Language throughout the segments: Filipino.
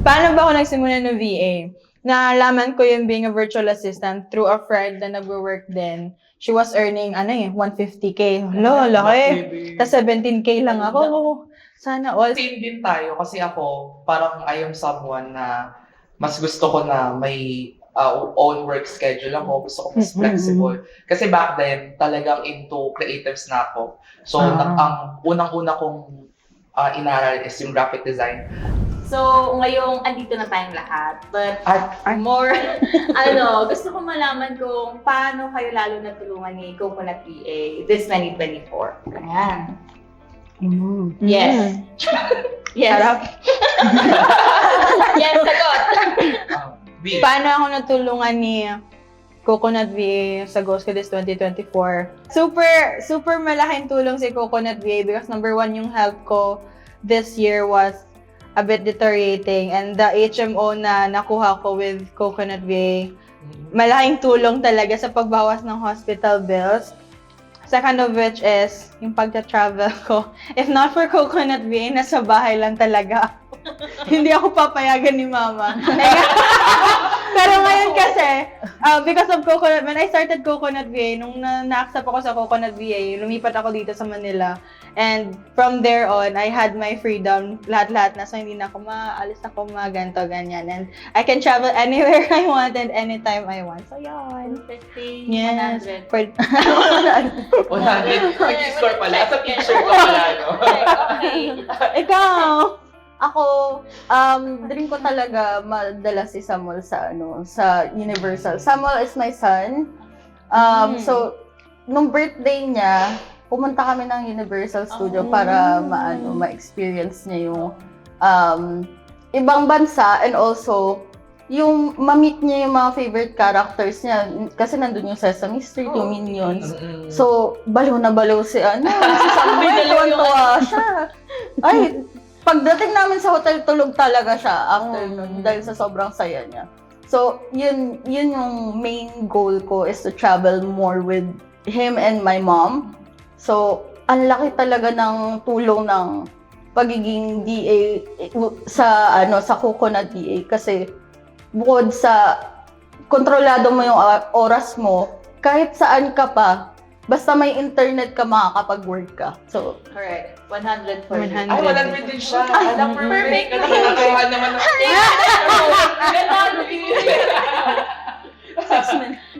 Paano ba ako nagsimula ng VA? Nalaman ko yung being a virtual assistant through a friend na nagwo-work din. She was earning, 150K. Lo, laki. Tapos 17K lang ako. Sana all. Same din tayo kasi ako, parang I am someone na mas gusto ko na may own work schedule ako. Gusto ko mas flexible. Kasi back then, talagang into creatives na ako. So, ang unang-una kong inaral is yung graphic design. So, ngayong andito na tayong lahat. But more, gusto ko malaman kung paano kayo lalo natulungan ni Coconut VA this 2024. Ayan. Yes. Yes. Harap. Yes, sagot. Paano ako natulungan ni Coconut VA sa Goals Ko This 2024? Super malaking tulong si Coconut VA because number one, yung health ko this year was a bit deteriorating, and the HMO na nakuha ko with Coconut VA, malaking tulong talaga sa pagbawas ng hospital bills. Second of which is yung pagta-travel ko. If not for Coconut VA, nasa bahay lang talaga. Hindi ako papayagan ni Mama. Pero ngayon kasi, because of Coconut, when I started Coconut VA, nung na-accept ako sa Coconut VA, lumipat ako dito sa Manila. And from there on, I had my freedom, lahat-lahat na. So, hindi na ako maalis ako, ganito, ganyan. And I can travel anywhere I want and anytime I want. So, yun. 50, Yes. 100. 100. Nag-score pala. As a teacher ka pala, no? Okay. Ikaw! Ako, dream ko talaga madala si Samuel sa Universal. Samuel is my son. So, nung birthday niya, pumunta kami ng Universal Studio para ma-experience niya yung ibang bansa, and also yung ma-meet niya yung mga favorite characters niya kasi nandun yung Sesame Street, yung Minions. So, baliw na baliw si Samuel, tuwan-tuwa siya. Ay, pagdating namin sa hotel, tulog talaga siya after nun dahil sa sobrang saya niya. So, yun yung main goal ko, is to travel more with him and my mom. So, ang laki talaga ng tulong ng pagiging DA sa Coconut DA kasi bukod sa kontrolado mo yung oras mo, kahit saan ka pa, basta may internet ka, makakapag-work ka. So, Correct. 100 for 100. Ay, 100 din siya. Alam, perfect. Perfect. Nakakatawa naman.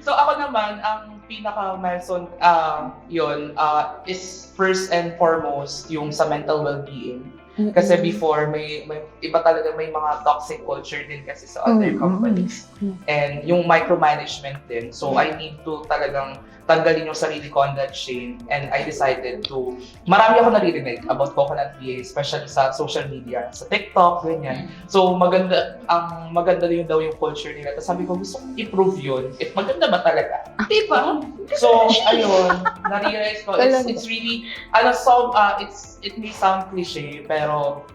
So ako naman, ang pinaka-milestone is first and foremost yung sa mental well-being. Kasi before, may iba talaga, may mga toxic culture din kasi sa other companies. And yung micromanagement din. So I need to talagang tanggalin yung sarili ko on that chain. And I decided to, marami ako naririnig about Coconut VA, especially sa social media, sa TikTok, ganyan. So maganda din daw yung culture nila. Tapos sabi ko, gusto kong improve yun. If maganda ba talaga? Diba? So, ayun, na-realize ko, it's really, it may sound cliche, pero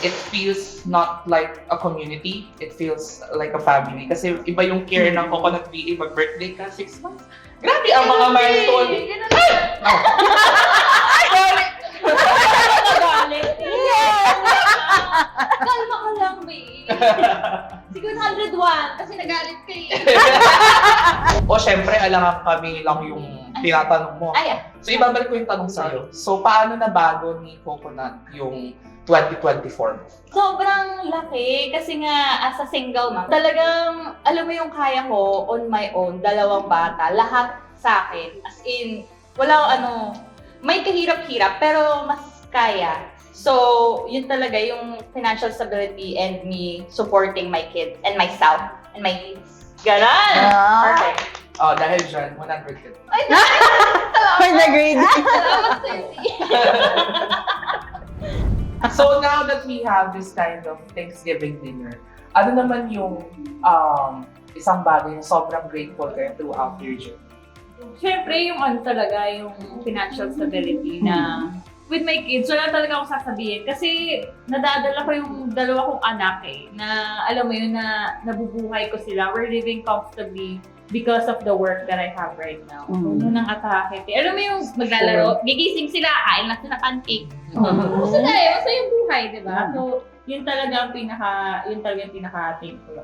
it feels not like a community, it feels like a family. Kasi iba yung care ng Coconut VA, mag-birthday ka, 6 months. Grabe ang mga milestone. Sorry! Nagalit. Kalma ka lang, babe. Siguro 101 kasi nagalit ka eh. O syempre, alangan kami lang yung tinatanong mo. So ibabalik ko yung tanong sa'yo. So paano nabago ni Coconut yung 2024? Sobrang laki kasi nga as a single mom, talagang alam mo yung kaya ko on my own, 2 bata, lahat sa akin. As in, walang may kahirap-hirap pero mas kaya. So, yun talaga yung financial stability and me supporting my kids and myself and my needs. Ganon! Perfect. Dahil dyan, 100 ka. Ay, For the grade. salamat sa'yo. So now that we have this kind of Thanksgiving dinner, ano naman yung isang bagay na sobrang grateful kayo throughout your journey? Siyempre, yung talaga, yung financial stability na with my kids, wala talaga akong sasabihin. Kasi nadadala ko yung 2 kong anak na alam mo yun, na nabubuhay ko sila. We're living comfortably because of the work that I have right now. Puno ng atake. Alam mo yung maglalaro, gigising sila, kain lang sila pancake. Gusto na masaya yung buhay, di ba? So, yun talaga ang pinaka-thankful.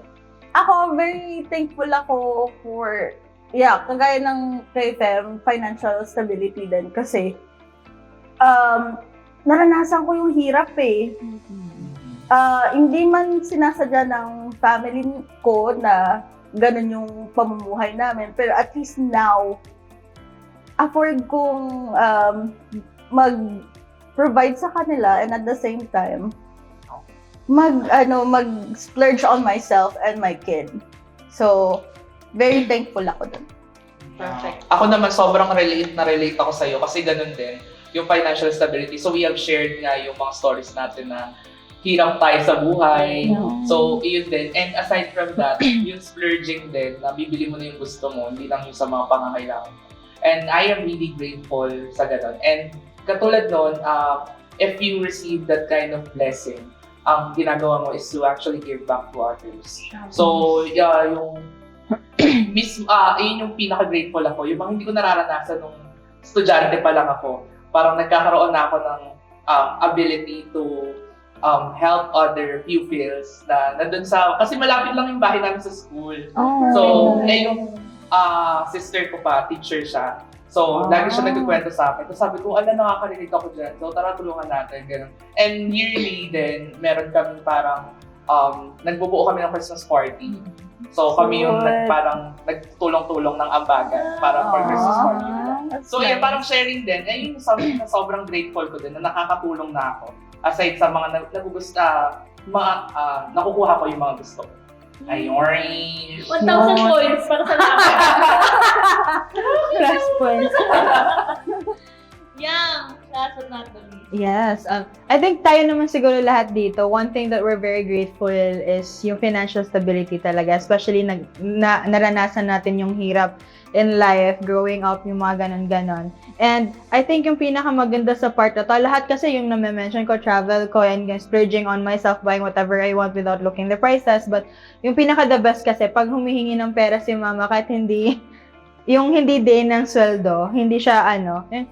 Ako, very thankful ako for, kagaya ng kay Fem, financial stability din. Kasi, naranasan ko yung hirap eh. Hindi man sinasadya ng family ko na ganun yung pamumuhay namin. Pero at least now, afford kong mag-provide sa kanila and at the same time, mag-splurge on myself and my kid. So, very thankful ako dun. Perfect. Ako naman sobrang relate ako sa'yo kasi ganun din yung financial stability. So we have shared nga yung mga stories natin na hirap tayo sa buhay. So, yun din. And aside from that, yung splurging din, na bibili mo na yung gusto mo, hindi lang yung sa mga pangangailangan mo. And I am really grateful sa ganun. And katulad nun, if you receive that kind of blessing, ang ginagawa mo is to actually give back to others. So, yung yun yung pinaka-grateful ako. Yung mga hindi ko nararanasan nung estudyante pa lang ako, parang nagkakaroon na ako ng ability to help other pupils na nandun sa, kasi malapit lang yung bahay namin sa school. So, yung sister ko pa, teacher siya. So, lagi siya nagkukwento sa akin. So, sabi ko, nakaka-relate ako dyan. So, tara, tulungan natin. Ganun. And yearly din, meron kami parang, nagbubuo kami ng Christmas party. So, kami yung nagtulong-tulong ng ambagan para for Christmas party nila. So, parang sharing din. Yung something na sobrang grateful ko din, na nakakatulong na ako. Aside sa mga nakukuha ko yung mga gusto ko. Ayun. 1,000 points para sa lahat. Plus points. Last but not the least. Yes. I think tayo naman siguro lahat dito, one thing that we're very grateful is yung financial stability talaga. Especially naranasan natin yung hirap in life, growing up, yung mga ganon-ganon. And I think yung pinakamaganda sa part na to, lahat kasi yung na-mention ko, travel ko, and splurging on myself, buying whatever I want without looking the prices. But yung pinaka-the best kasi, pag humihingi ng pera si mama, kahit hindi din ng sweldo, hindi siya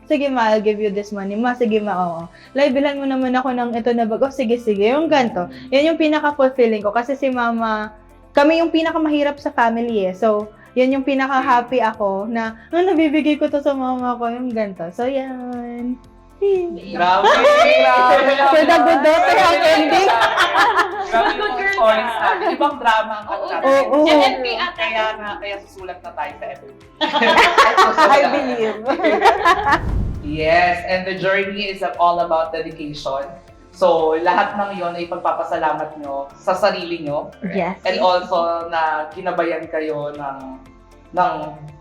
sige ma, I'll give you this money, ma, sige ma, oo. Like, bilhan mo naman ako ng ito na bag, sige, yung ganito. Yan yung pinaka-fulfilling ko, kasi si mama, kami yung pinaka-mahirap sa family eh. So, yan yung pinaka-happy ako na, nabibigay ko to sa mama ko, yung ganito. So, yan. Grabe! For the good daughter of ending. Grabe yung stories natin. Ibang drama ang natin. Oo. Kaya susulat na tayo sa FB. I believe. Yes, and the journey is all about dedication. So, lahat ng yon ay pagpapasalamat nyo sa sarili nyo. Yes. And also na ginabayan kayo ng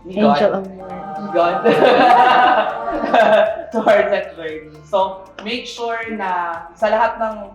ni God. Angel of God. Towards that journey. So, make sure na sa lahat ng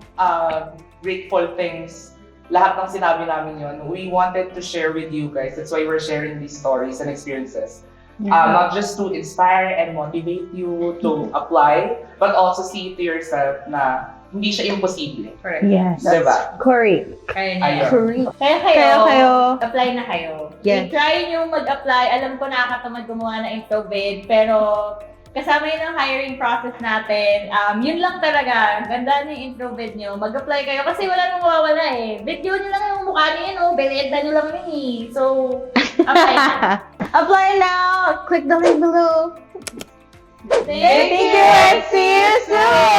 grateful things, lahat ng sinabi namin yon, we wanted to share with you guys. That's why we're sharing these stories and experiences. Not just to inspire and motivate you to apply, but also see to yourself na hindi siya imposible. Correct. Yes. Diba? Correct. Ayun. Kaya kayo, apply na kayo. Yes. I-try nyo mag-apply. Alam ko nakakatamad gumawa ng introvert, pero kasama yun ang hiring process natin. Yun lang talaga. Ganda ng introvert nyo. Mag-apply kayo kasi wala nang mawawala eh. Video nyo lang yung mukha niyo, belenda nyo lang yun eh. So, apply na. Apply now! Click the link below. Thank Thank you and see you soon!